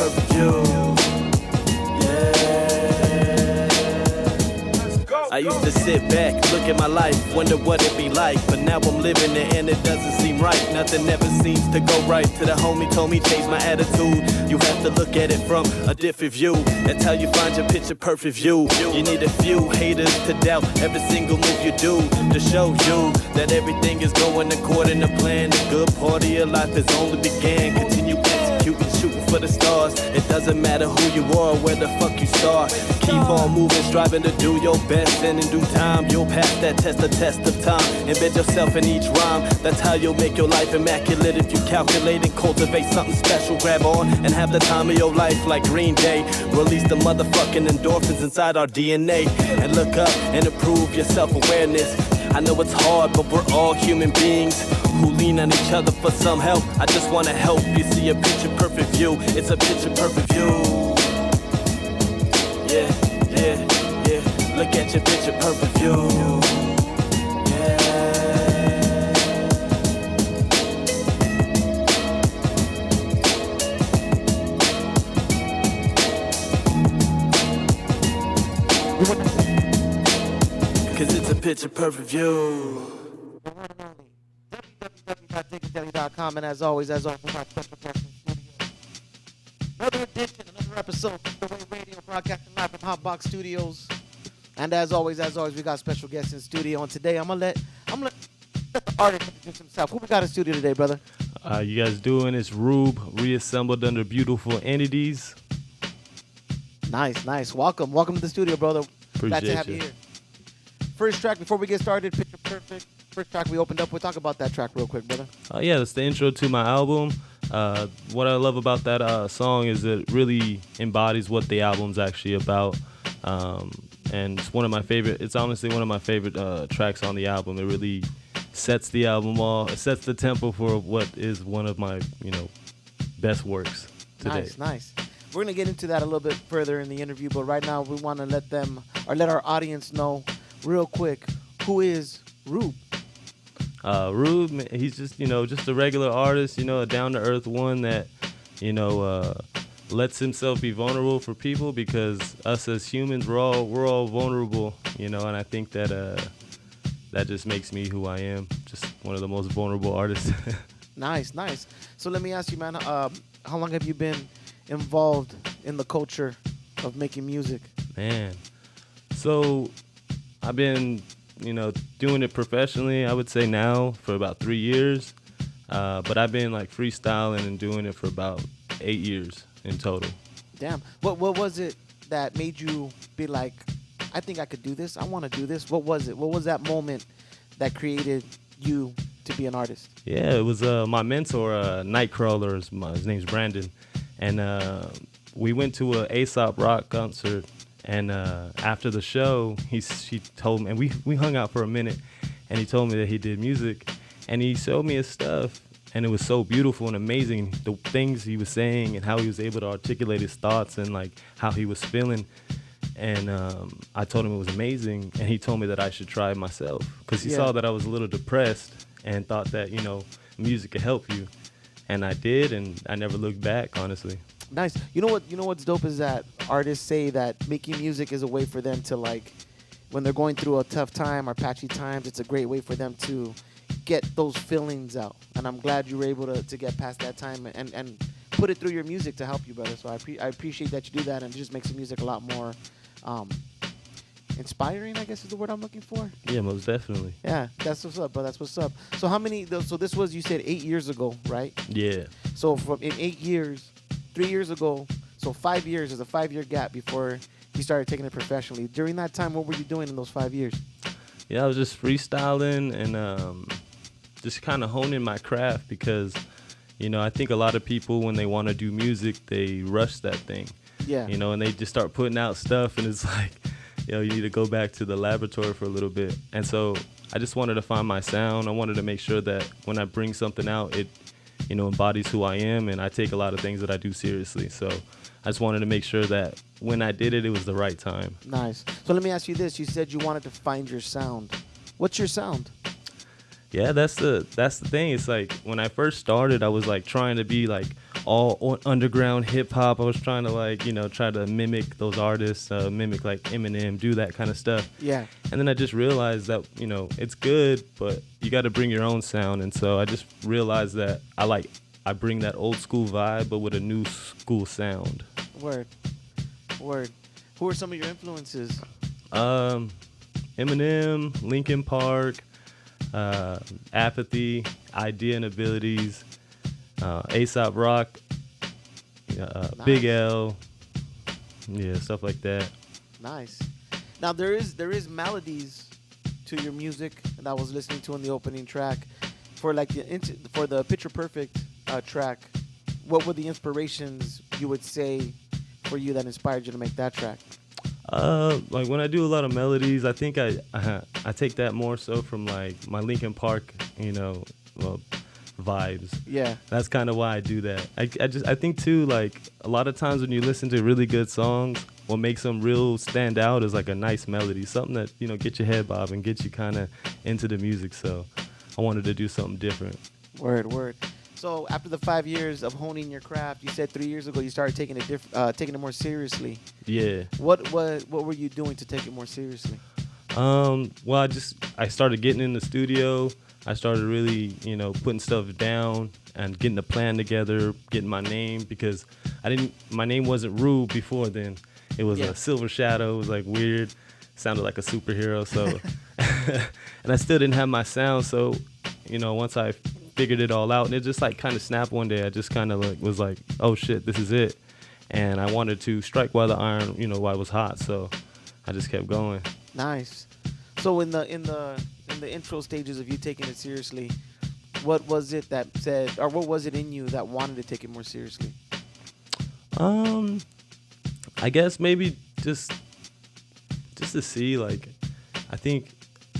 perfect view. I used to sit back, look at my life, wonder what it'd be like. But now I'm living it and it doesn't seem right. Nothing ever seems to go right. To the homie told me change my attitude. You have to look at it from a different view. That's how you find your picture perfect view. You need a few haters to doubt every single move you do, to show you that everything is going according to plan. The good part of your life has only began. Continue executing, shooting for the stars. It doesn't matter who you are or where the fuck you start. Keep on moving, striving to do your best. And in due time, you'll pass that test, the test of time. Embed yourself in each rhyme. That's how you'll make your life immaculate. If you calculate and cultivate something special, grab on and have the time of your life like Green Day. Release the motherfucking endorphins inside our DNA. And look up and improve your self-awareness. I know it's hard, but we're all human beings who lean on each other for some help. I just wanna help you see a picture perfect view. It's a picture perfect view. Yeah, yeah, yeah. Look at your picture perfect view. Yeah. Cause it's a picture perfect view. www.DIGGINDAILY.com, and as always, we got special guests in studio. Another edition, another episode of Rvbe Radio, broadcasting live from HOTBOX Studios. And as always, we got special guests in studio. And today, I'm gonna let the artist introduce himself. Who we got in studio today, brother? You guys doing? It's Rvbe, reassembled under beautiful entities. Nice. Welcome to the studio, brother. Glad to have you here. First track, before we get started, Picture Perfect. First track we opened up with. Talk about that track real quick, brother. Yeah, that's the intro to my album. What I love about that song is it really embodies what the album's actually about. And it's one of my favorite. It's honestly one of my favorite tracks on the album. It really sets the album off. It sets the tempo for what is one of my, best works today. Nice. We're gonna get into that a little bit further in the interview, but right now we want to let our audience know real quick who is Rvbe. Rvbe, he's just a regular artist, a down to earth one that lets himself be vulnerable for people, because us as humans, we're all vulnerable, and I think that that just makes me who I am, just one of the most vulnerable artists. Nice. So let me ask you, man, how long have you been involved in the culture of making music? Man, so I've been doing it professionally, I would say now for about 3 years, but I've been like freestyling and doing it for about 8 years in total. Damn. What was it that made you be like, I think I could do this, I want to do this? What was it? What was that moment that created you to be an artist? Yeah, it was my mentor, Nightcrawler, his name's Brandon, and we went to a A$AP Rock concert, and after the show, he told me, and we hung out for a minute, and he told me that he did music, and he showed me his stuff, and it was so beautiful and amazing, the things he was saying and how he was able to articulate his thoughts and like how he was feeling. And I told him it was amazing, and he told me that I should try it myself, because he saw that I was a little depressed and thought that music could help you, and I did, and I never looked back, honestly. Nice. You know what's dope is that artists say that making music is a way for them to, like, when they're going through a tough time or patchy times, it's a great way for them to get those feelings out. And I'm glad you were able to get past that time and put it through your music to help you, brother. So I appreciate that you do that, and it just makes the music a lot more inspiring, I guess is the word I'm looking for. Yeah, most definitely. Yeah, that's what's up, bro. That's what's up. So so this was, you said 8 years ago, right? Yeah. So in 8 years, 3 years ago, so 5 years, there's a 5-year gap before you started taking it professionally. During that time, what were you doing in those 5 years? Yeah, I was just freestyling and just kind of honing my craft, because, I think a lot of people, when they want to do music, they rush that thing. Yeah. And they just start putting out stuff, and it's like, you need to go back to the laboratory for a little bit. And so I just wanted to find my sound. I wanted to make sure that when I bring something out, it embodies who I am, and I take a lot of things that I do seriously. So I just wanted to make sure that when I did it, it was the right time. Nice. So let me ask you this. You said you wanted to find your sound. What's your sound? Yeah, that's the thing. It's like when I first started, I was like trying to be like underground hip hop. I was trying to like, try to mimic those artists, mimic like Eminem, do that kind of stuff. Yeah. And then I just realized that, it's good, but you got to bring your own sound. And so I just realized that I bring that old school vibe, but with a new school sound. Word. Who are some of your influences? Eminem, Linkin Park, Apathy, Idea and Abilities, A$AP Rock, Nice. Big L, stuff like that. Nice. Now there is melodies to your music that I was listening to in the opening track. For like for the Picture Perfect track, what were the inspirations you would say for you that inspired you to make that track? Like when I do a lot of melodies, I think I take that more so from like my Linkin Park, vibes. Yeah. That's kind of why I do that. I think too, like a lot of times when you listen to really good songs, what makes them real stand out is like a nice melody, something that, get your head bobbing, get you kind of into the music. So I wanted to do something different. Word. So after the 5 years of honing your craft, you said 3 years ago you started taking it more seriously. Yeah. What were you doing to take it more seriously? Well, I started getting in the studio. I started really, putting stuff down and getting a plan together, getting my name, because my name wasn't Rvbe before then. It was a Silver Shadow. It was like weird. Sounded like a superhero. So, and I still didn't have my sound. So, once I figured it all out, and it just like kind of snapped one day. I just kind of like was like, oh shit, this is it. And I wanted to strike while the iron, while it was hot. So I just kept going. Nice. So in the intro stages of you taking it seriously, what was it that said, or what was it in you that wanted to take it more seriously? I guess maybe just to see, like, I think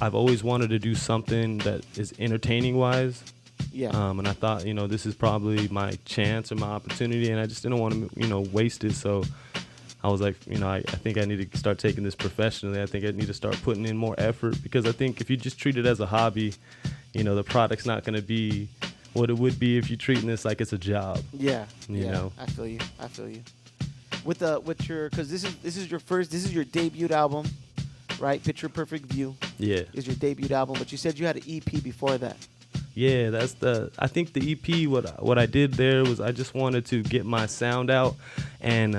I've always wanted to do something that is entertaining wise. Yeah. And I thought, this is probably my chance or my opportunity, and I just didn't want to, waste it. So I was like, I think I need to start taking this professionally. I think I need to start putting in more effort, because I think if you just treat it as a hobby, the product's not going to be what it would be if you're treating this like it's a job. Yeah. You know? I feel you. With your, because this is your debut album, right? Picture Perfect View. Yeah. Is your debut album, but you said you had an EP before that. Yeah, I think the EP, what I did there was I just wanted to get my sound out. And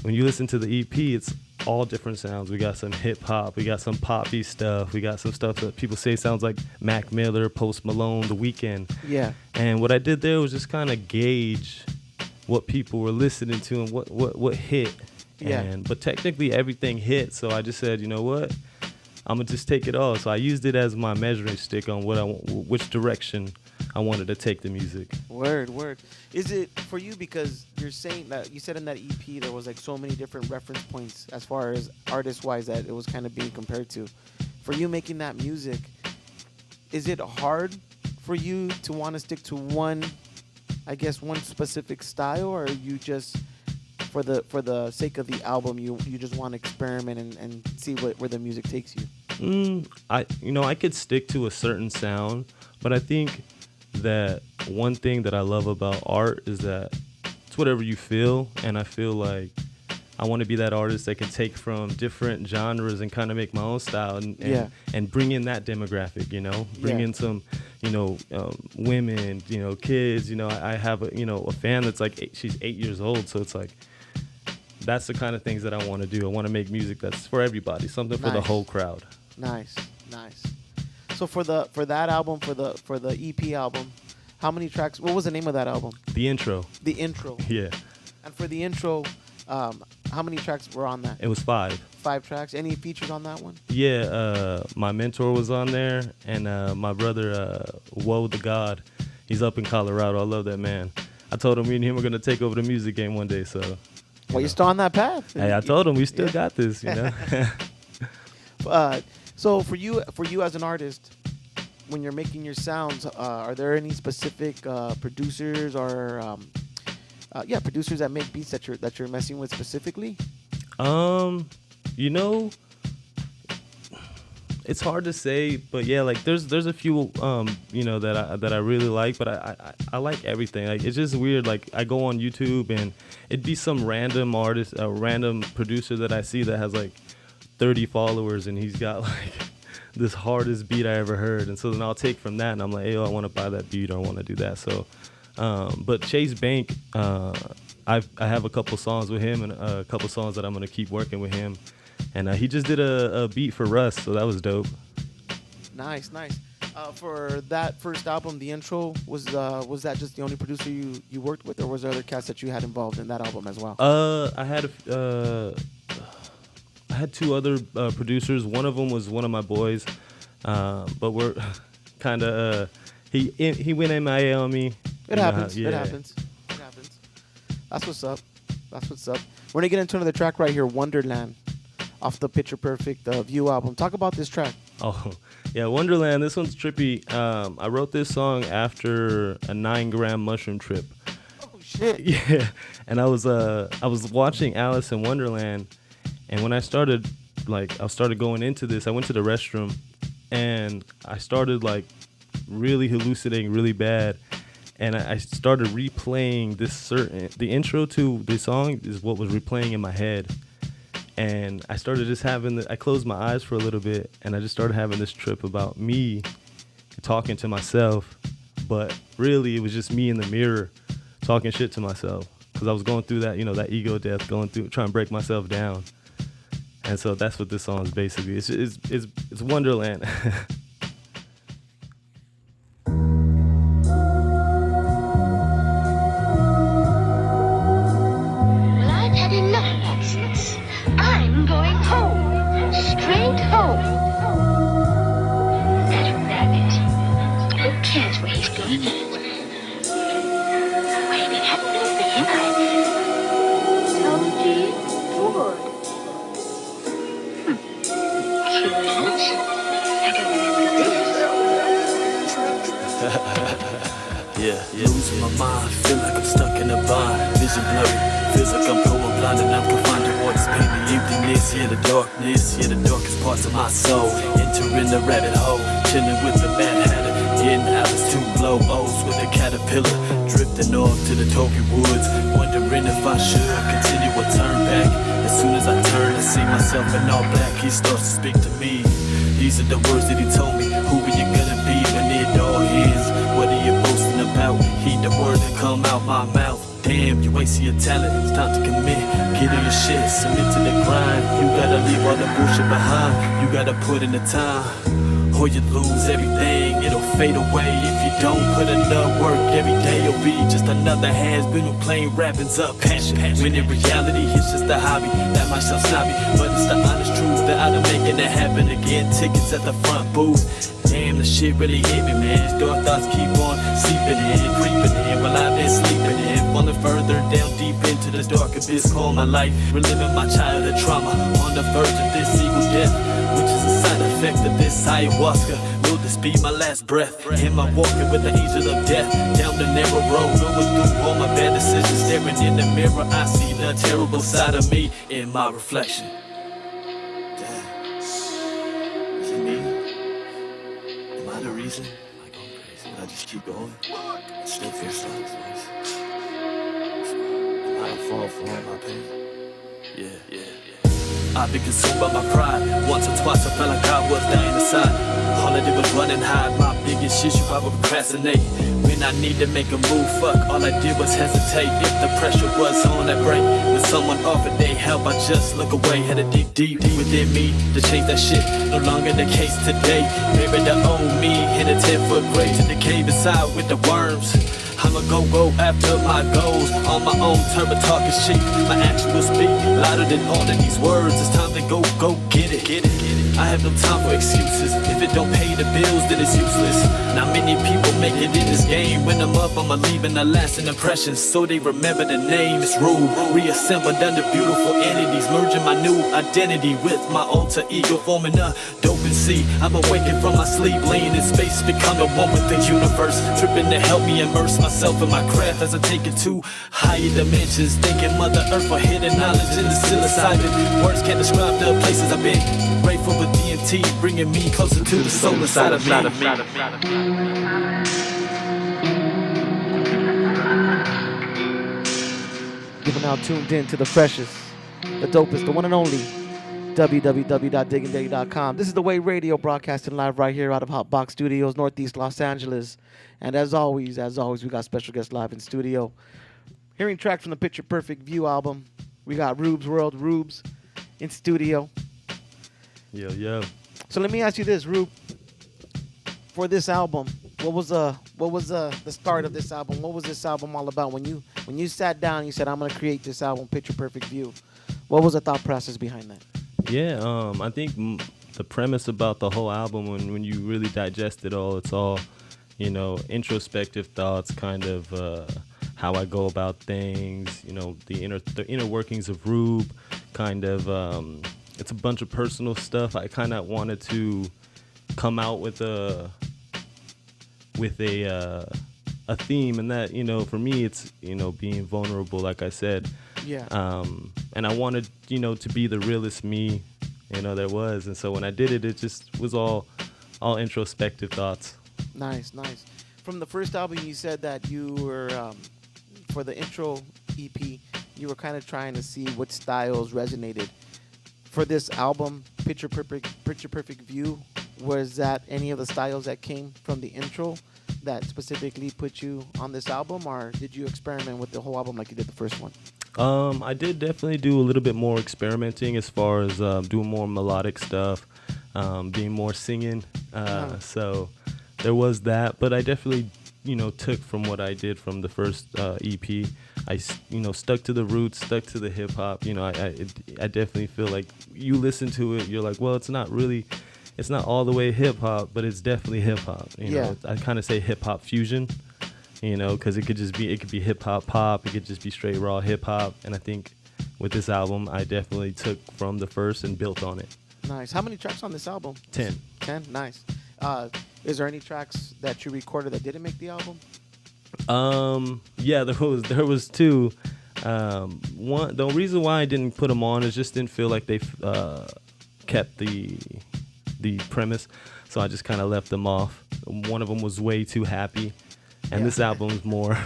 when you listen to the EP, it's all different sounds. We got some hip hop, we got some poppy stuff, we got some stuff that people say sounds like Mac Miller, Post Malone, The Weeknd. Yeah. And what I did there was just kind of gauge what people were listening to and what hit. Yeah. But technically everything hit, so I just said, you know what? I'm gonna just take it all. So I used it as my measuring stick on which direction I wanted to take the music. Word. Is it for you, because you're saying that you said in that EP there was like so many different reference points as far as artist wise that it was kind of being compared to. For you making that music, is it hard for you to want to stick to one specific style, or are you just for the sake of the album you just want to experiment and see where the music takes you? I could stick to a certain sound, but I think that one thing that I love about art is that it's whatever you feel, and I feel like I want to be that artist that can take from different genres and kind of make my own style and bring in that demographic, bring in some, women, kids. I have a fan that's like she's 8 years old, so it's like that's the kind of things that I want to do. I want to make music that's for everybody, something for the whole crowd. Nice. So for that album, for the EP album, how many tracks? What was the name of that album? The intro. The intro. Yeah. And for the intro, how many tracks were on that? It was 5. 5 tracks. Any features on that one? Yeah. My mentor was on there, and my brother, Woe the God, he's up in Colorado. I love that man. I told him me and him were gonna take over the music game one day. So. Well, you're still on that path. Hey, I told him we still got this. So for you as an artist, when you're making your sounds, are there any specific producers or producers that make beats that you're messing with specifically? It's hard to say, but yeah, like there's a few that I really like, but I like everything. Like it's just weird. Like I go on YouTube and it'd be some random artist, a random producer that I see that has like 30 followers, and he's got like this hardest beat I ever heard, and so then I'll take from that and I'm like, hey, I want to buy that beat or I want to do that. So, but Chase Bank, I have a couple songs with him and a couple songs that I'm gonna keep working with him. And he just did a beat for Russ, so that was dope. Nice. For that first album, the intro, was that just the only producer you worked with, or was there other cats that you had involved in that album as well? I had two other producers. One of them was one of my boys, but we're kind of he went MIA on me. It happens. Yeah. It happens. That's what's up. We're gonna get into another track right here, Wonderland, off the Picture Perfect View album. Talk about this track. Oh, yeah, Wonderland. This one's trippy. I wrote this song after a 9-gram mushroom trip. Oh shit. Yeah, and I was watching Alice in Wonderland, and when I started going into this, I went to the restroom, and I started like really hallucinating really bad, and I started replaying the intro to the song is what was replaying in my head. And I started just I closed my eyes for a little bit, and I just started having this trip about me talking to myself. But really, it was just me in the mirror talking shit to myself, because I was going through that, that ego death, trying to break myself down. And so that's what this song is basically. It's Wonderland. Losing my mind, feel like I'm stuck in a bind. Vision blurry, feels like I'm going blind and I'm confined to waters. Pain the emptiness, the darkness, the darkest parts of my soul. Entering the rabbit hole, chilling with the Mad Hatter, getting hours to blow O's with a caterpillar, drifting off to the Toki woods, wondering if I should continue or turn back. As soon as I turn, I see myself in all black. He starts to speak to me. These are the words that he told me. Who are you gonna be when it all ends? What are you boasting about? Heed the word that come out my mouth. Damn, you ain't see your talent. It's time to commit. Get on your shit, submit to the grind. You gotta leave all the bullshit behind. You gotta put in the time, or you lose everything. It'll fade away if you don't put enough work. Every day you'll be just another has-been who playing rapping's up passion. When in reality it's just a hobby. That might sound snobby, but it's the honest truth that I'm making it happen again. Tickets at the front booth. Damn, the shit really hit me, man. These dark thoughts keep on seeping in, creeping in while I've been sleeping in. Falling further down deep into the dark abyss called my life. Reliving my childhood trauma on the verge of this evil death, which is a side effect of this ayahuasca. Will this be my last breath? Am I walking with the angel of death down the narrow road, going through all my bad decisions? Staring in the mirror, I see the terrible side of me in my reflection. Damn, is it me? Am I the reason? Am I going crazy? But I just keep going. I still feel Star's voice. Am I a fall for all my pain? Yeah. I've been consumed by my pride. Once or twice I felt like I was dying inside. All I did was run and hide. My biggest issue, I would procrastinate. When I need to make a move, fuck, all I did was hesitate. If the pressure was on that break, when someone offered their help, I just look away. Had to dig deep within me to change that shit. No longer the case today. Maybe the old me in a 10-foot grave to the cave inside with the worms. I'ma go after my goals on my own term, but talking shit. My actions will speak louder than all of these words. It's time to go get it. I have no time for excuses. If it don't pay the bills, then it's useless. Not many people make it in this game. When I'm up, I'ma leave a lasting impression, so they remember the name. It's rude, reassembled under beautiful entities, merging my new identity with my alter ego, forming a dope and see. I'm awakened from my sleep, laying in space, becoming one with the universe, tripping to help me immerse myself myself and my craft as I take it to higher dimensions. Thanking Mother Earth for hidden knowledge in the psilocybin. Words can't describe the places I've been. Grateful for DMT, bringing me closer to the soul inside of me. You're now tuned in to the freshest, the dopest, the one and only www.diggingdaily.com. This is the Way Radio, broadcasting live right here out of HOTBOX Studios, Northeast Los Angeles. And as always, we got special guests live in studio. Hearing tracks from the Picture Perfect View album, we got Rvbe's World, Rvbe's in studio. Yo. So let me ask you this, Rvbe. For this album, what was the start of this album? What was this album all about? When you sat down and you said, I'm gonna create this album, Picture Perfect View, what was the thought process behind that? Yeah, I think the premise about the whole album, when you really digest it all, it's all, introspective thoughts, kind of how I go about things, the inner workings of Rvbe, kind of, it's a bunch of personal stuff. I kind of wanted to come out with a theme, and that, for me, it's, being vulnerable, like I said. Yeah. And I wanted, to be the realest me, there was. And so when I did it, it just was all introspective thoughts. Nice. From the first album, you said that you were, for the intro EP, you were kind of trying to see what styles resonated. For this album, Picture Perfect View, was that any of the styles that came from the intro that specifically put you on this album, or did you experiment with the whole album like you did the first one? I did definitely do a little bit more experimenting as far as doing more melodic stuff, being more singing. So there was that, but I definitely, took from what I did from the first EP. I, stuck to the roots, stuck to the hip hop. I definitely feel like you listen to it, you're like, well, it's not all the way hip hop, but it's definitely hip hop. I kind of say hip hop fusion. Because it could be hip hop pop, it could just be straight raw hip hop. And I think with this album, I definitely took from the first and built on it. Nice. How many tracks on this album? 10. 10? Nice. Is there any tracks that you recorded that didn't make the album? Yeah, there was 2. One, the reason why I didn't put them on is just didn't feel like they kept the premise, so I just kind of left them off. One of them was way too happy. And this album's more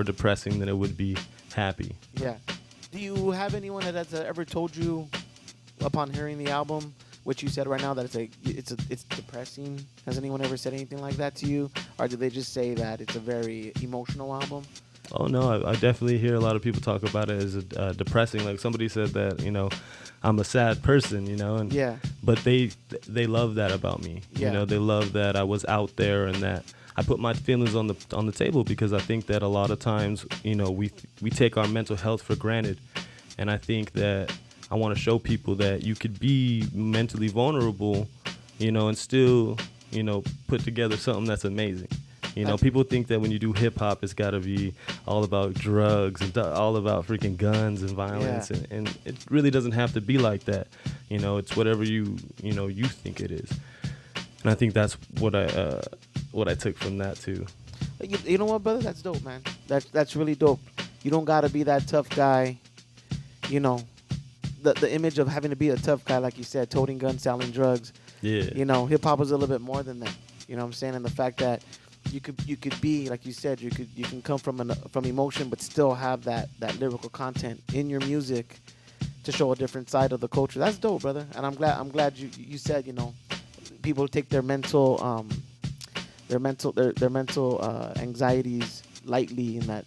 depressing than it would be happy. Yeah. Do you have anyone that has ever told you, upon hearing the album, what you said right now, that it's depressing? Has anyone ever said anything like that to you, or do they just say that it's a very emotional album? Oh no, I definitely hear a lot of people talk about it as depressing. Like somebody said that I'm a sad person, and yeah. But they love that about me. Yeah. They love that I was out there and that I put my feelings on the table, because I think that a lot of times, we take our mental health for granted. And I think that I want to show people that you could be mentally vulnerable, and still, put together something that's amazing. People think that when you do hip hop, it's got to be all about drugs and all about freaking guns and violence. Yeah. And it really doesn't have to be like that. It's whatever you think it is. And I think that's what I took from that too. You know what, brother? That's dope, man. That's really dope. You don't gotta be that tough guy. The image of having to be a tough guy, like you said, toting guns, selling drugs. Yeah. Hip hop is a little bit more than that. You know what I'm saying? And the fact that you could be, like you said, you can come from emotion, but still have that lyrical content in your music to show a different side of the culture. That's dope, brother. And I'm glad you said, people take their mental anxieties lightly, and that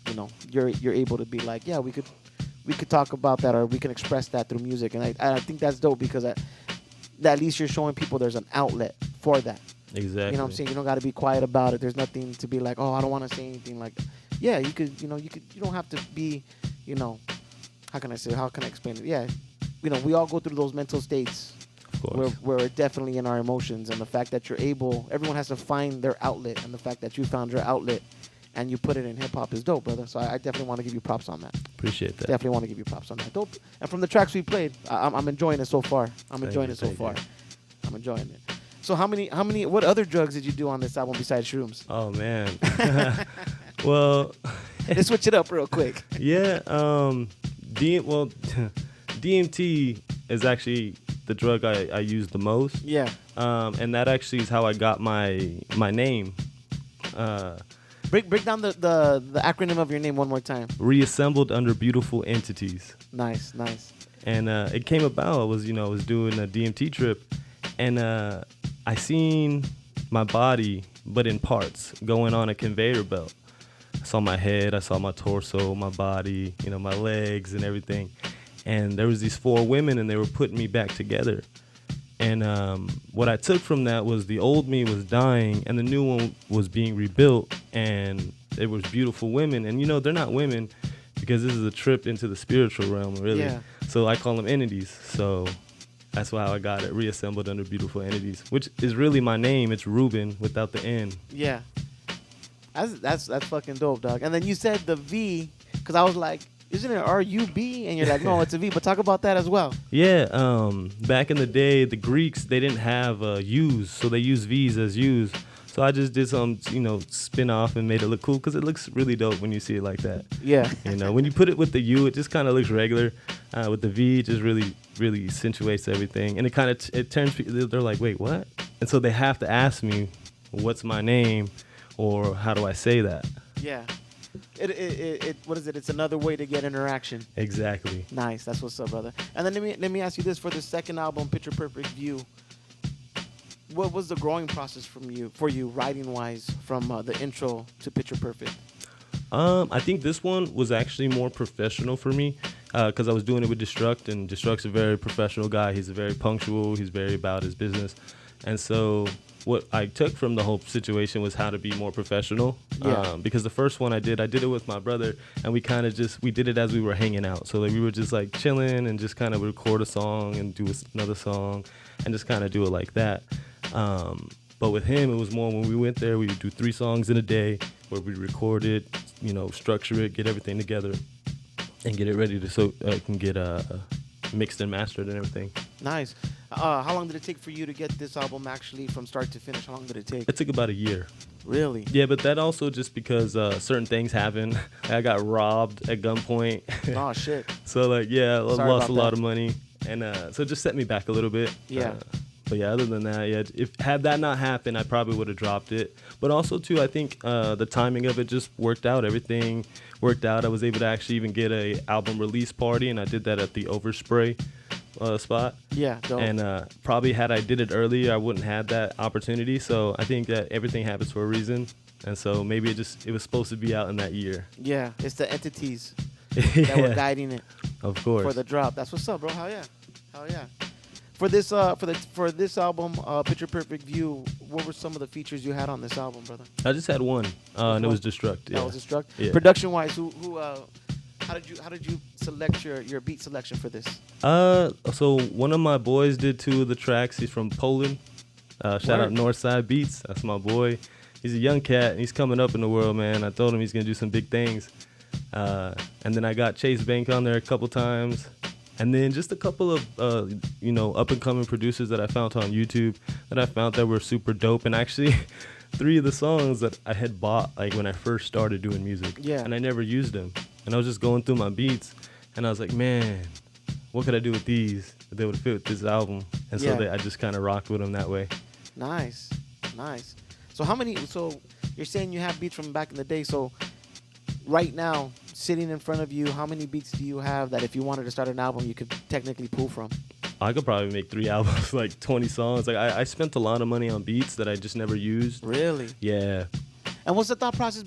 you're able to be like, yeah, we could talk about that, or we can express that through music. And I think that's dope, because at least you're showing people there's an outlet for that. Exactly. You know what I'm saying? You don't got to be quiet about it. There's nothing to be like, oh, I don't want to say anything. Like, yeah, you could, you don't have to be, how can I explain it? Yeah, we all go through those mental states. Of course. Where we're definitely in our emotions, and the fact that everyone has to find their outlet, and the fact that you found your outlet and you put it in hip hop is dope, brother. So I definitely want to give you props on that. Appreciate that. Definitely want to give you props on that. Dope. And from the tracks we played, I'm enjoying it so far. I'm enjoying it so far. So what other drugs did you do on this album besides shrooms? Oh man. Well, Let's switch it up real quick. yeah. DMT is actually the drug I use the most. Yeah. And that actually is how I got my name. Break down the acronym of your name one more time. Reassembled under beautiful entities. Nice, nice. And it came about. I was doing a DMT trip, and I seen my body, but in parts, going on a conveyor belt. I saw my head, I saw my torso, my body, my legs and everything. And there was these 4 women, and they were putting me back together. And what I took from that was the old me was dying, and the new one was being rebuilt, and it was beautiful women. And they're not women, because this is a trip into the spiritual realm, really. Yeah. So I call them entities. So that's how I got it, reassembled under beautiful entities, which is really my name. It's Ruben without the N. Yeah. That's fucking dope, dog. And then you said the V, because I was like, isn't it RUB? And you're like, no, it's a V. But talk about that as well. Yeah. Back in the day, the Greeks, they didn't have U's, so they used V's as U's. So I just did some, spin off and made it look cool, because it looks really dope when you see it like that. Yeah. When you put it with the U, it just kind of looks regular. With the V, it just really, really accentuates everything. And it kind of it turns people, they're like, wait, what? And so they have to ask me, what's my name, or how do I say that? Yeah. It what is it? It's another way to get interaction. Exactly. Nice. That's what's up, brother. And then let me ask you this: for the second album, Picture Perfect View, what was the growing process for you writing wise from the intro to Picture Perfect? I think this one was actually more professional for me, because I was doing it with Destruct, and Destruct's a very professional guy. He's very punctual. He's very about his business. And so what I took from the whole situation was how to be more professional. Yeah. Because the first one I did it with my brother, and we kind of we did it as we were hanging out. So we were just like chilling and just kind of record a song and do another song and just kind of do it like that. But with him, it was more when we went there, we would do 3 songs in a day where we record it, structure it, get everything together, and get it ready so it can get mixed and mastered and everything. Nice. How long did it take for you to get this album actually from start to finish? How long did it take? It took about a year. Really? Yeah, but that also just because certain things happened. I got robbed at gunpoint. Oh, shit. So, I lost a lot of money. And so it just set me back a little bit. Yeah. But yeah, other than that, yeah, had that not happened, I probably would have dropped it. But also, too, I think the timing of it just worked out. Everything worked out. I was able to actually even get a album release party, and I did that at the Overspray spot. Yeah, dope. And probably had I did it earlier, I wouldn't have that opportunity. So I think that everything happens for a reason. And so maybe it was supposed to be out in that year. Yeah, it's the entities that were guiding it. Of course. For the drop. That's what's up, bro. Hell yeah. Hell yeah. For this album, Picture Perfect View, what were some of the features you had on this album, brother? I just had one, and it was Destruct. That was Destruct. Yeah. Production wise, how did you select your beat selection for this? So one of my boys did 2 of the tracks. He's from Poland. Shout out Northside Beats. That's my boy. He's a young cat, and he's coming up in the world, man. I told him he's gonna do some big things. And then I got Chase Bank on there a couple times. And then just a couple of, up-and-coming producers that I found on YouTube that were super dope. And actually, 3 of the songs that I had bought, when I first started doing music. Yeah. And I never used them. And I was just going through my beats, and I was like, man, what could I do with these that they would fit with this album? And so I just kind of rocked with them that way. Nice. So you're saying you have beats from back in the day. So right now, sitting in front of you, how many beats do you have that if you wanted to start an album, you could technically pull from? I could probably make 3 albums, 20 songs. I spent a lot of money on beats that I just never used. Really? Yeah. And what's the thought process?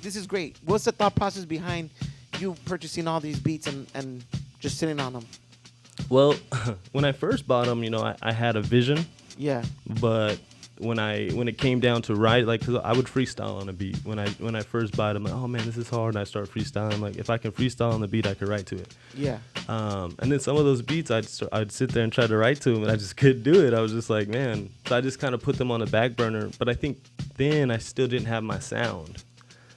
This is great. What's the thought process behind you purchasing all these beats and just sitting on them? Well, when I first bought them, I had a vision. Yeah. But when it came down to write, cause I would freestyle on a beat. When I first bought it, I'm like, oh man, this is hard. And I start freestyling. I'm like, if I can freestyle on the beat, I could write to it. Yeah. And then some of those beats, I'd sit there and try to write to them, and I just couldn't do it. I was just like, man. So I just kind of put them on the back burner. But I think then I still didn't have my sound.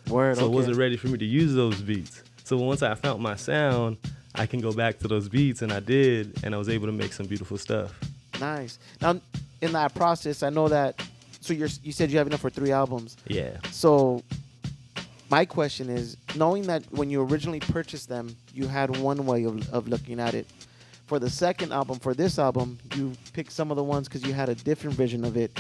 Word. So okay. it wasn't ready for me to use those beats. So once I found my sound, I can go back to those beats, and I did, and I was able to make some beautiful stuff. Nice. Now, in that process, I know that. So you said you have enough for 3 albums. Yeah. So My question is, knowing that when you originally purchased them, you had one way of looking at it. For the second album, for this album, you picked some of the ones because you had a different vision of it.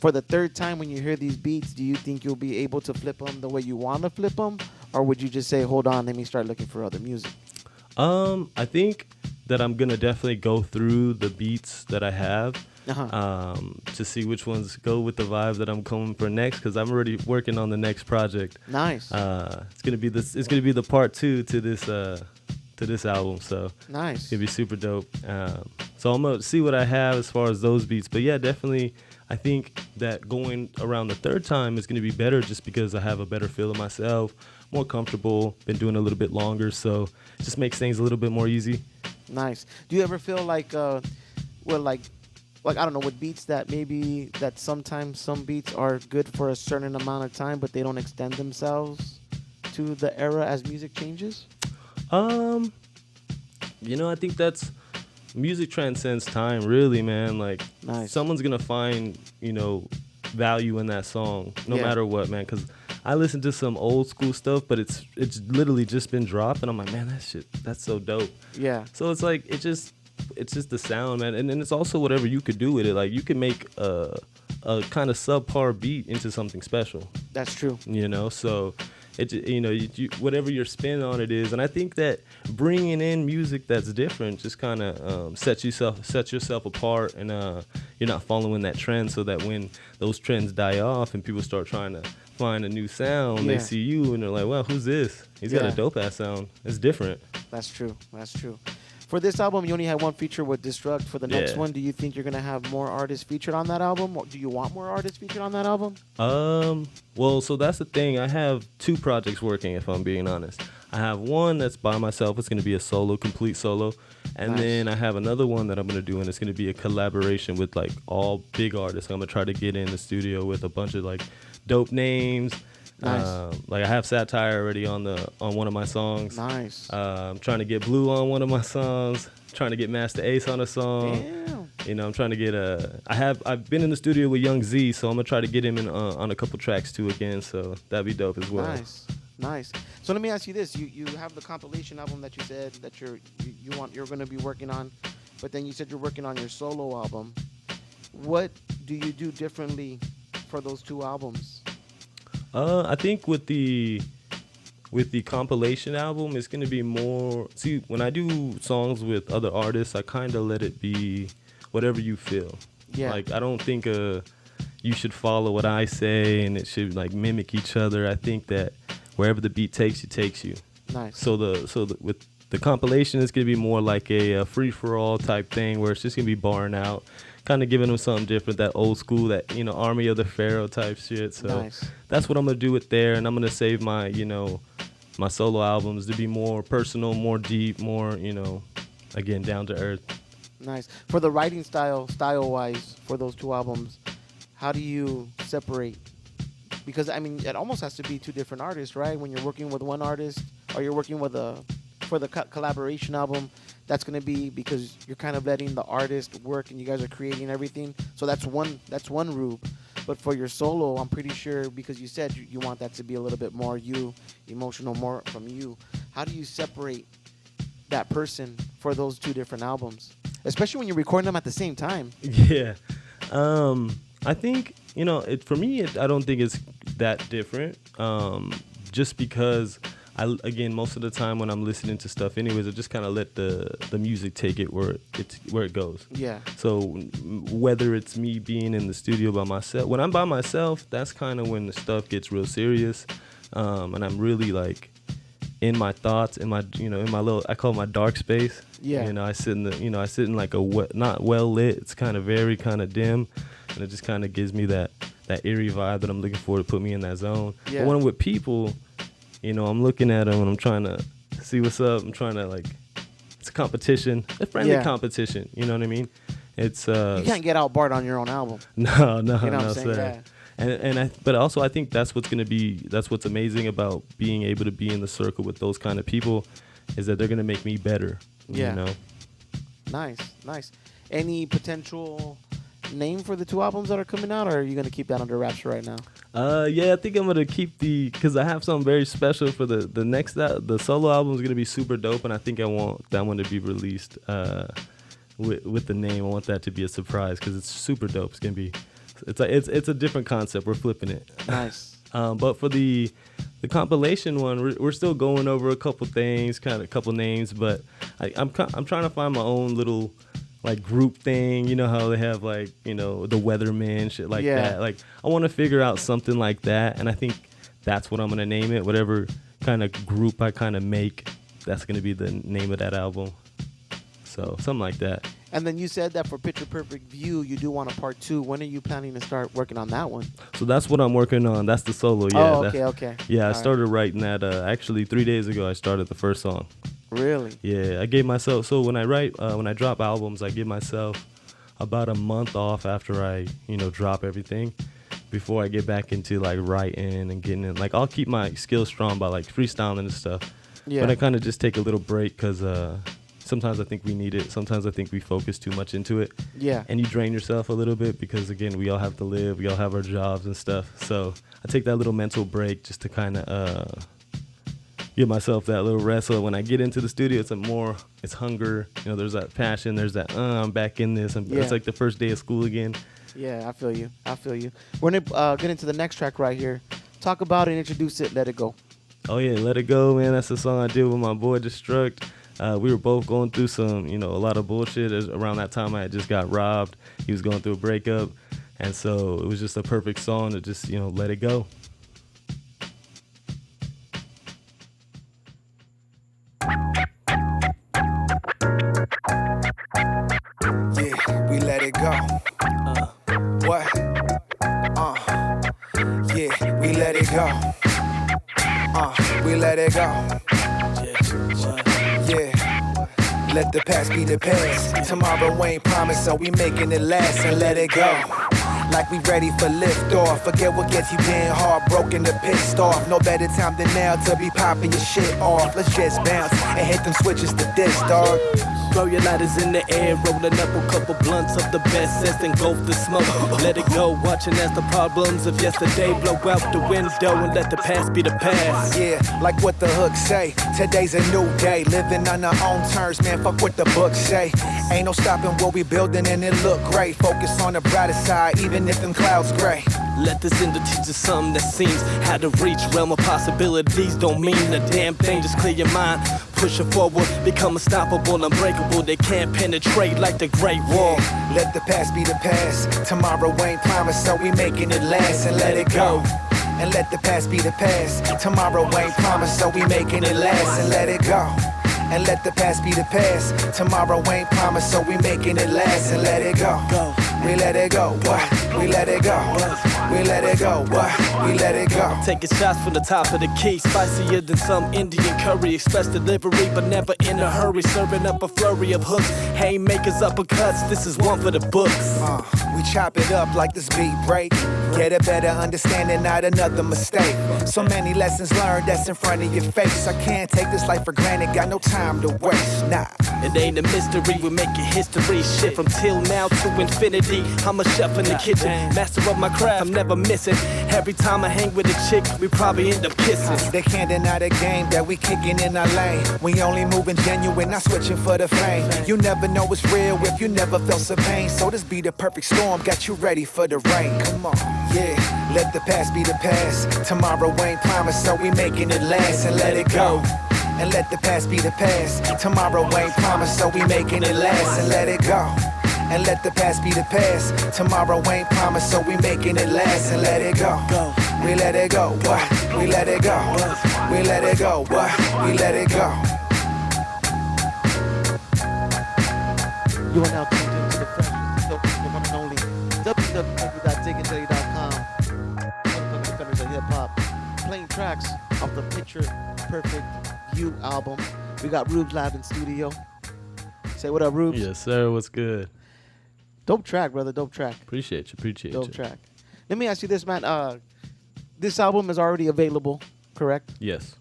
For the third time, when you hear these beats, do you think you'll be able to flip them the way you want to flip them? Or would you just say, hold on, let me start looking for other music? I think that I'm going to definitely go through the beats that I have. To see which ones go with the vibe that I'm coming for next, because I'm already working on the next project. Nice. It's gonna be this. It's gonna be the part 2 to this album. So nice. It's gonna be super dope. So I'm gonna see what I have as far as those beats. But yeah, definitely, I think that going around the third time is gonna be better, just because I have a better feel of myself, more comfortable. Been doing it a little bit longer, so it just makes things a little bit more easy. Nice. Do you ever feel like, like I don't know, with beats that maybe that sometimes some beats are good for a certain amount of time, but they don't extend themselves to the era as music changes? I think that's music transcends time, really, man. Like, nice. Someone's gonna find, value in that song, no matter what, man. Because I listen to some old school stuff, but it's literally just been dropped, and I'm like, man, that's so dope. Yeah. So it's like it's just the sound, man, and it's also whatever you could do with it. Like, you can make a kind of subpar beat into something special. That's true. So whatever your spin on it is, and I think that bringing in music that's different just kind of sets yourself apart, and you're not following that trend, so that when those trends die off and people start trying to find a new sound, they see you and they're like, well, who's this? He's got a dope ass sound. It's different. That's true. For this album, you only had one feature with Destruct. For the next one, do you think you're going to have more artists featured on that album? Or do you want more artists featured on that album? Well, so that's the thing. I have 2 projects working, if I'm being honest. I have one that's by myself. It's going to be a complete solo. And then I have another one that I'm going to do, and it's going to be a collaboration with, like, all big artists. I'm going to try to get in the studio with a bunch of, like, dope names. Nice. Like, I have Satire already on one of my songs. Nice. I'm trying to get Blue on one of my songs. Trying to get Master Ace on a song. Damn. I'm trying to get I've been in the studio with Young Z, so I'm gonna try to get him in on a couple tracks too again. So that'd be dope as well. Nice. So let me ask you this: you have the compilation album that you said that you're going to be working on, but then you said you're working on your solo album. What do you do differently for those 2 albums? I think with the compilation album, it's gonna be more. See, when I do songs with other artists, I kind of let it be whatever you feel. Yeah. Like, I don't think you should follow what I say, and it should, like, mimic each other. I think that wherever the beat takes you. Nice. So with the compilation, it's gonna be more like a free for all type thing, where it's just gonna be barring out, kind of giving them something different, that old school, that Army of the Pharaoh type shit. So that's what I'm gonna do with there, and I'm gonna save my my solo albums to be more personal, more deep, more again, down to earth. Nice. For the writing style-wise, for those 2 albums, how do you separate? Because I mean, it almost has to be 2 different artists, right? When you're working with one artist, or you're working with for the collaboration album, that's going to be because you're kind of letting the artist work and you guys are creating everything. So that's one Rube. But for your solo, I'm pretty sure, because you said you want that to be a little bit more emotional, more from you. How do you separate that person for those 2 different albums, especially when you're recording them at the same time? Yeah. I think, for me, I don't think it's that different. Just because most of the time when I'm listening to stuff anyways, I just kind of let the music take it where it goes. Yeah. So whether it's me being in the studio by myself, when I'm by myself, that's kind of when the stuff gets real serious. And I'm really, like, in my thoughts, in my little, I call it my dark space. Yeah. I sit in like not well lit. It's kind of very kind of dim, and it just kind of gives me that eerie vibe that I'm looking for to put me in that zone. Yeah. But when I'm with people, I'm looking at them and I'm trying to see what's up. I'm trying to, like, it's a competition, a friendly competition. You know what I mean? It's you can't get outbarred on your own album. No, you know what I'm saying? sir. Yeah. But also I think that's what's amazing about being able to be in the circle with those kind of people, is that they're gonna make me better. Yeah. Nice. Any potential name for the 2 albums that are coming out, or are you gonna keep that under wraps right now? Yeah, I think I'm gonna keep because I have something very special for the next the solo album is gonna be super dope, and I think I want that one to be released with the name. I want that to be a surprise because it's super dope. It's gonna be it's a different concept. We're flipping it. Nice. But for the compilation one, we're still going over a couple things, kind of a couple names, but I'm trying to find my own little like group thing. You know how they have like, you know, the Weathermen, shit like that. Like I want to figure out something like that, and I think that's what I'm gonna name it. Whatever kind of group I kind of make, that's gonna be the name of that album. So something like that. And then you said that for Picture Perfect View, you do want a part 2. When are you planning to start working on that one? So that's what I'm working on. That's the solo. Yeah. Oh, okay. Yeah, I started writing that. Actually, 3 days ago, I started the first song. Really? Yeah, I gave myself. So when I drop albums, I give myself about a month off after I, drop everything, before I get back into like writing and getting in. Like I'll keep my skills strong by like freestyling and stuff. Yeah. But I kind of just take a little break because sometimes I think we need it. Sometimes I think we focus too much into it. Yeah. And you drain yourself a little bit because, again, we all have to live. We all have our jobs and stuff. So I take that little mental break just to kind of give myself that little rest. So when I get into the studio, it's hunger. There's that passion. There's that, I'm back in this. It's like the first day of school again. Yeah, I feel you. We're going to get into the next track right here. Talk about and introduce it, Let It Go. Oh, yeah, Let It Go, man. That's the song I did with my boy, Destruct. We were both going through some, a lot of bullshit. Around that time, I had just got robbed. He was going through a breakup. And so it was just a perfect song to just, let it go. Yeah, we let it go. What? Yeah, we let it go. We let it go. Yeah. Let the past be the past. Tomorrow ain't promised, so we making it last and let it go. Like we ready for liftoff. Forget what gets you getting heartbroken or pissed off. No better time than now to be popping your shit off. Let's just bounce and hit them switches to this, dog. Throw your lighters in the air, rolling up a couple blunts of the best sense, engulf the smoke. Let it go, watching as the problems of yesterday blow out the window and let the past be the past. Yeah, like what the hook say, today's a new day. Living on our own terms, man, fuck what the books say. Ain't no stopping what we building and it look great. Focus on the brighter side, even if them clouds gray. Let this end teach us something that seems how to reach realm of possibilities. Don't mean a damn thing, just clear your mind. Push it forward, become unstoppable, unbreakable. They can't penetrate like the Great Wall. Yeah, let the past be the past. Tomorrow ain't promised, so we making it last and let it go. And let the past be the past. Tomorrow ain't promised, so we making it last and let it go. And let the past be the past. Tomorrow ain't promised, so we making it last and let it go. We let it go, what? We let it go. We let it go, what? We let it go. Taking shots from the top of the key, spicier than some Indian curry. Express delivery, but never in a hurry. Serving up a flurry of hooks, haymakers, uppercuts. This is one for the books. We chop it up like this beat break. Get a better understanding, not another mistake. So many lessons learned that's in front of your face. I can't take this life for granted, got no time to waste, nah. It ain't a mystery, we're making history. Shit from till now to infinity. I'm a chef in the kitchen, master of my craft, I'm never missing. Every time I hang with a chick, we probably end up kissing. They can't deny the game that we kicking in our lane. We only moving genuine, not switching for the fame. You never know what's real if you never felt some pain. So this be the perfect storm, got you ready for the rain. Come on, yeah, let the past be the past. Tomorrow ain't promised, so we making it last and let it go. And let the past be the past. Tomorrow ain't promised, so we making it last and let it go. And let the past be the past. Tomorrow ain't promised, so we making it last and let it go. We let it go, what? We let it go. We let it go, what? We let it go. You are now tuned into the freshest, the one and only www.diggindaily.com. Motherfucking defenders of hip hop, playing tracks off the Picture Perfect View album. We got Rvbe live in studio. Say what up, Rvbe? Yes, sir. What's good? Dope track, brother. Dope track. Appreciate you. Dope track. Let me ask you this, man. This album is already available, correct? Yes.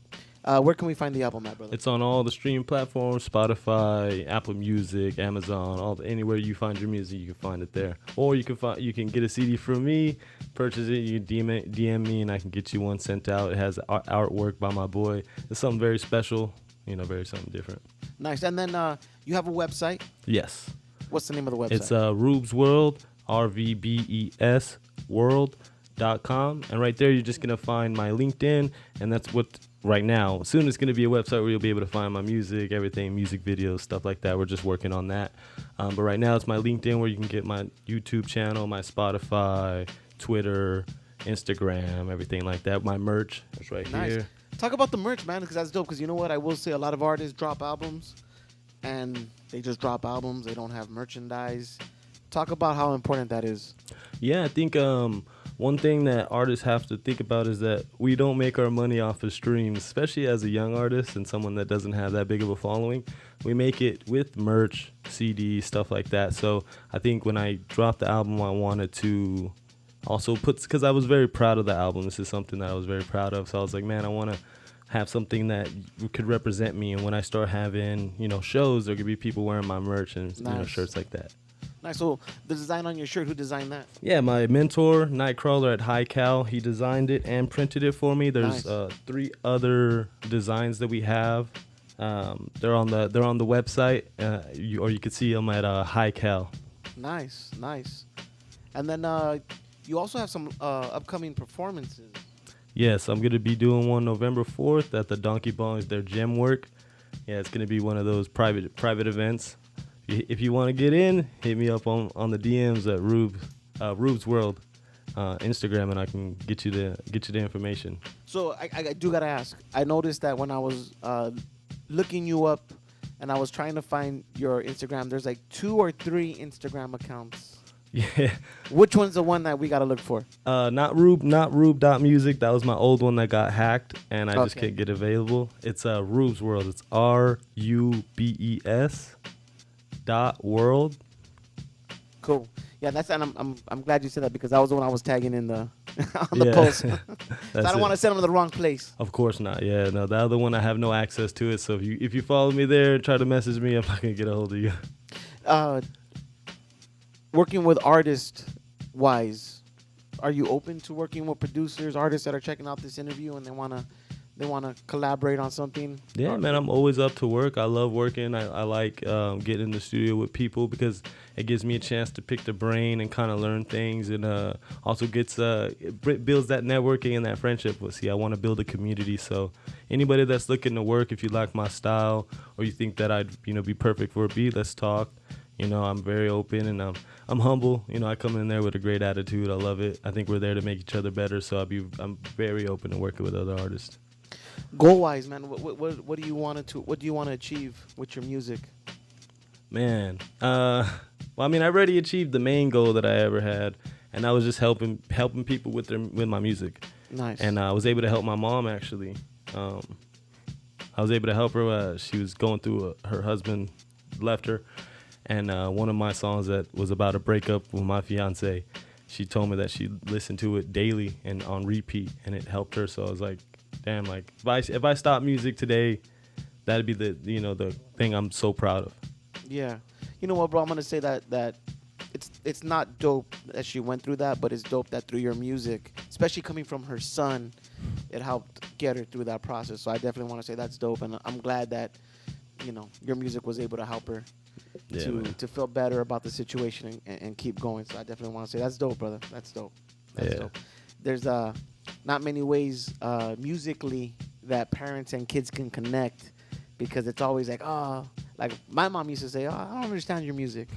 Where can we find the album at, brother? It's on all the streaming platforms: Spotify, Apple Music, Amazon, anywhere you find your music, you can find it there. Or you can get a CD from me, purchase it. You DM me, and I can get you one sent out. It has artwork by my boy. It's something very special, very something different. Nice. And then you have a website. Yes. What's the name of the website? It's Rvbe's World, RVBES World.com, and right there you're just gonna find my LinkedIn, and that's what. Right now, soon it's going to be a website where you'll be able to find my music, everything, music videos, stuff like that. We're just working on that. But right now it's my LinkedIn where you can get my YouTube channel, my Spotify, Twitter, Instagram, everything like that. My merch is right here. Talk about the merch, man, because that's dope. Because you know what? I will say a lot of artists drop albums, and they just drop albums. They don't have merchandise. Talk about how important that is. Yeah, I think one thing that artists have to think about is that we don't make our money off of streams, especially as a young artist and someone that doesn't have that big of a following. We make it with merch, CD, stuff like that. So I think when I dropped the album, I wanted to also because I was very proud of the album. This is something that I was very proud of. So I was like, man, I want to have something that could represent me. And when I start having, shows, there could be people wearing my merch and shirts like that. Nice. So the design on your shirt, who designed that? Yeah, my mentor, Nightcrawler at High Cal, he designed it and printed it for me. There's 3 other designs that we have. They're on the website, or you could see them at High Cal. Nice. And then you also have some upcoming performances. Yes, I'm gonna be doing one November 4th at the Donkey Bongs, their gem work. Yeah, it's gonna be one of those private events. If you want to get in, hit me up on the DMs at Rvbe's World Instagram, and I can get you the information. So I do gotta ask. I noticed that when I was looking you up, and I was trying to find your Instagram, there's like 2 or 3 Instagram accounts. Yeah. Which one's the one that we gotta look for? Not Rvbe.music. That was my old one that got hacked, and I just can't get available. It's Rvbe's World. It's RUBES. .world. Cool. Yeah, and I'm glad you said that because that was the one I was tagging in the on the post. So I don't want to send them to the wrong place. Of course not. Yeah, no, the other one I have no access to it. So if you follow me there and try to message me, I'm not gonna get a hold of you. Working with artists wise, are you open to working with producers, artists that are checking out this interview and they wanna collaborate on something? Yeah, man, I'm always up to work. I love working. I like getting in the studio with people because it gives me a chance to pick the brain and kind of learn things, and also builds that networking and that friendship. See, I want to build a community. So anybody that's looking to work, if you like my style or you think that I'd be perfect for a beat, let's talk. I'm very open and I'm humble. I come in there with a great attitude. I love it. I think we're there to make each other better. So I'm very open to working with other artists. Goal wise, man, what do you want to achieve with your music? Man, well, I already achieved the main goal that I ever had, and that was just helping people with my music. Nice. And I was able to help my mom actually. I was able to help her. She was going through her husband left her, and one of my songs that was about a breakup with my fiance, she told me that she listened to it daily and on repeat, and it helped her. So I was like, damn, like if I stop music today, that'd be the thing I'm so proud of. Yeah. You know what, bro? I'm gonna say that it's not dope that she went through that, but it's dope that through your music, especially coming from her son, it helped get her through that process. So I definitely want to say that's dope, and I'm glad that your music was able to help her to feel better about the situation and keep going. So I definitely want to say that's dope, brother. That's dope. That's dope. There's not many ways musically that parents and kids can connect, because it's always like, like my mom used to say, I don't understand your music,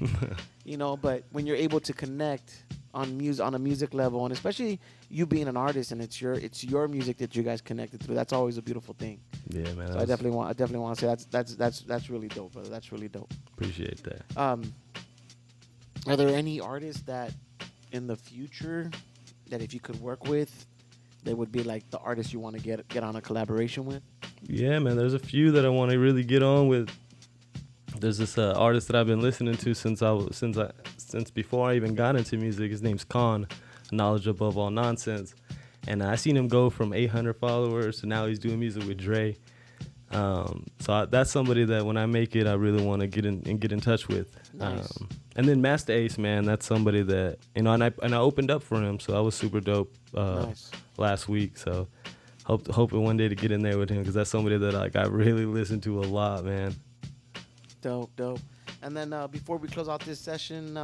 but when you're able to connect on a music level, and especially you being an artist and it's your music that you guys connected through, that's always a beautiful thing. Yeah, man. So I definitely want to say that's really dope, brother. That's really dope. Appreciate that. Are there any artists that in the future that if you could work with, they would be like the artists you want to get on a collaboration with? Yeah, man. There's a few that I want to really get on with. There's this artist that I've been listening to since before I even got into music. His name's Khan, Knowledge Above All Nonsense, and I seen him go from 800 followers to now he's doing music with Dre. That's somebody that when I make it, I really want to get in touch with. Nice. And then Master Ace, man, that's somebody that, you know, and I opened up for him, so I was super dope Nice. last week. So hoping one day to get in there with him, because that's somebody that like I really listen to a lot, man. Dope. And then before we close out this session,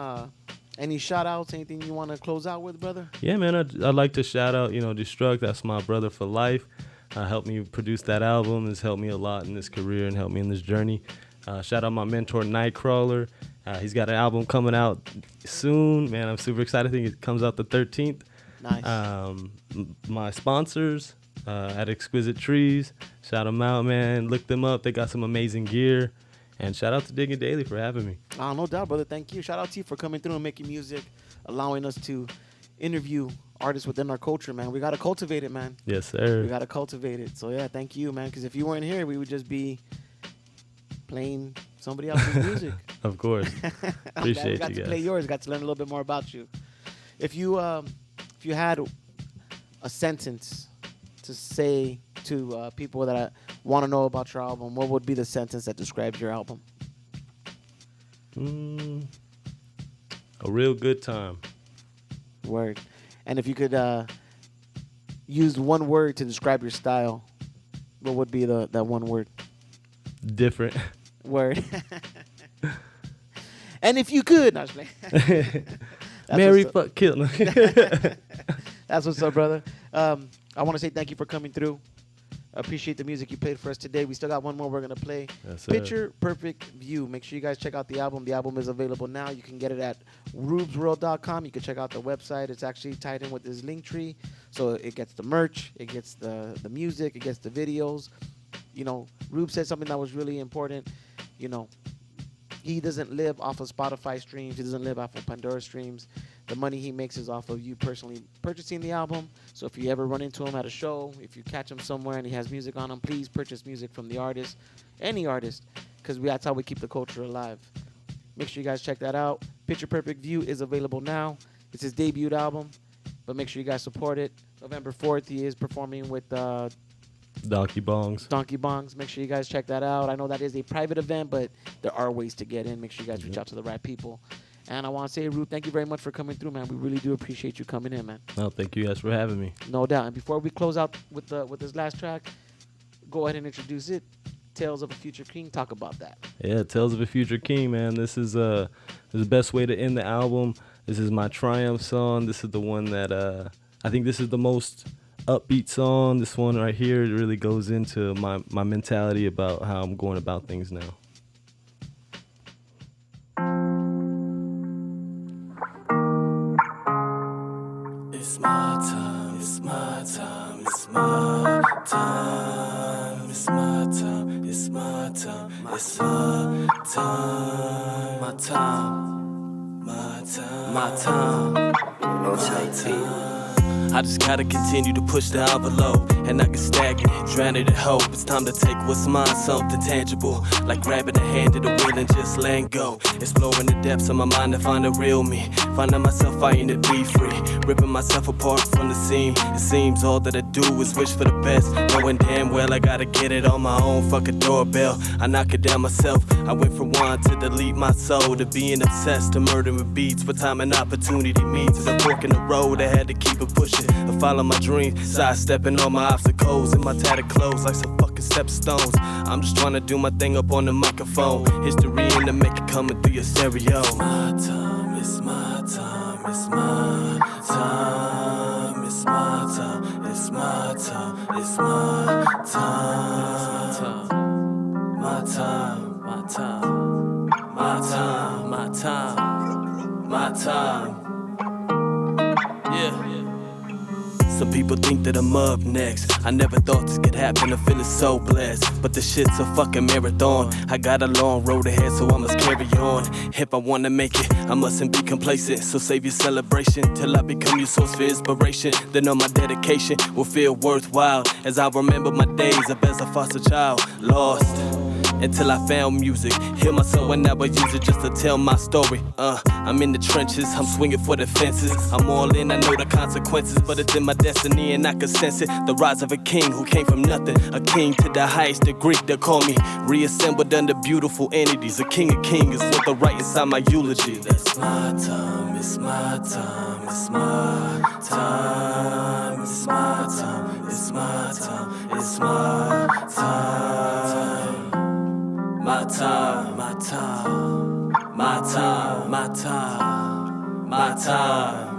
any shout outs, anything you want to close out with, brother? Yeah, man, I'd like to shout out, you know, Destruct. That's my brother for life. Helped me produce that album. Has helped me a lot in this career and helped me in this journey. Shout out my mentor, Nightcrawler. He's got an album coming out soon. Man, I'm super excited. I think it comes out the 13th. Nice. My sponsors at Exquisite Trees. Shout them out, man. Look them up. They got some amazing gear. And shout out to Digging Daily for having me. No doubt, brother. Thank you. Shout out to you for coming through and making music, allowing us to interview artists within our culture, man. We got to cultivate it, man. Yes, sir. We got to cultivate it. So, yeah, thank you, man. Because if you weren't here, we would just be playing somebody else's music. Of course. Appreciate you guys. Got to play yours. Got to learn a little bit more about you. If you had a sentence to say to people that want to know about your album, what would be the sentence that describes your album? A real good time. Word. And if you could use one word to describe your style, what would be that one word? Different. Word. And if you could, no, I was playing. Mary fuck kill. That's what's up, brother. I want to say thank you for coming through. I appreciate the music you played for us today. We still got one more we're going to play. Yes, sir. Picture Perfect View. Make sure you guys check out the album. The album is available now. You can get it at rubesworld.com. You can check out the website. It's actually tied in with this link tree. So it gets the merch. It gets the music. It gets the videos. You know, Rube said something that was really important. You know, he doesn't live off of Spotify streams. He doesn't live off of Pandora streams. The money he makes is off of you personally purchasing the album. So if you ever run into him at a show, if you catch him somewhere and he has music on him, please purchase music from the artist, any artist, because that's how we keep the culture alive. Make sure you guys check that out. Picture Perfect View is available now. It's his debut album, but make sure you guys support it. November 4th, he is performing with Donkey Bongs. Make sure you guys check that out. I know that is a private event, but there are ways to get in. Make sure you guys reach out to the right people. And I want to say, Ruth, thank you very much for coming through, man. We really do appreciate you coming in, man. No, thank you guys for having me. No doubt. And before we close out with this last track, go ahead and introduce it. Tales of a Future King. Talk about that. Yeah, Tales of a Future King, man. This is the best way to end the album. This is my Triumph song. This is the one that I think this is the most upbeat song. This one right here really goes into my mentality about how I'm going about things now. It's my time, it's my time, it's my time, it's my time, it's my time, it's my time, my time, my time, my time, my time. I just gotta continue to push the envelope, and I get stagnant, drown it in hope. It's time to take what's mine, something tangible, like grabbing a hand at the wheel and just letting go. Exploring the depths of my mind to find the real me, finding myself fighting to be free, ripping myself apart from the seam. It seems all that I do is wish for the best, knowing damn well I gotta get it on my own. Fuck a doorbell, I knock it down myself. I went from one to delete my soul, to being obsessed, to murdering beats. But time and opportunity meets the fork in the road. I had to keep it pushing, I follow my dreams, sidestepping all my obstacles in my tattered clothes like some fucking stepstones. I'm just trying to do my thing up on the microphone. History in the making coming through your stereo. It's my time, it's my time, it's my time, it's my time, it's my time, it's my time, my time, my time, my time, my time, my time. Yeah. Some people think that I'm up next. I never thought this could happen, I'm feeling so blessed. But the shit's a fucking marathon. I got a long road ahead, so I must carry on. If I wanna make it, I mustn't be complacent. So save your celebration till I become your source for inspiration. Then all my dedication will feel worthwhile, as I remember my days up as a foster child, lost until I found music. Hear my soul and I would use it just to tell my story. I'm in the trenches, I'm swinging for the fences. I'm all in, I know the consequences, but it's in my destiny and I can sense it. The rise of a king who came from nothing, a king to the highest degree. They call me reassembled under beautiful entities. A king of kings is what the right inside my eulogy. That's my time, it's my time, it's my time, it's my time, it's my time, it's my time. My time, my time, my time, my time, my time.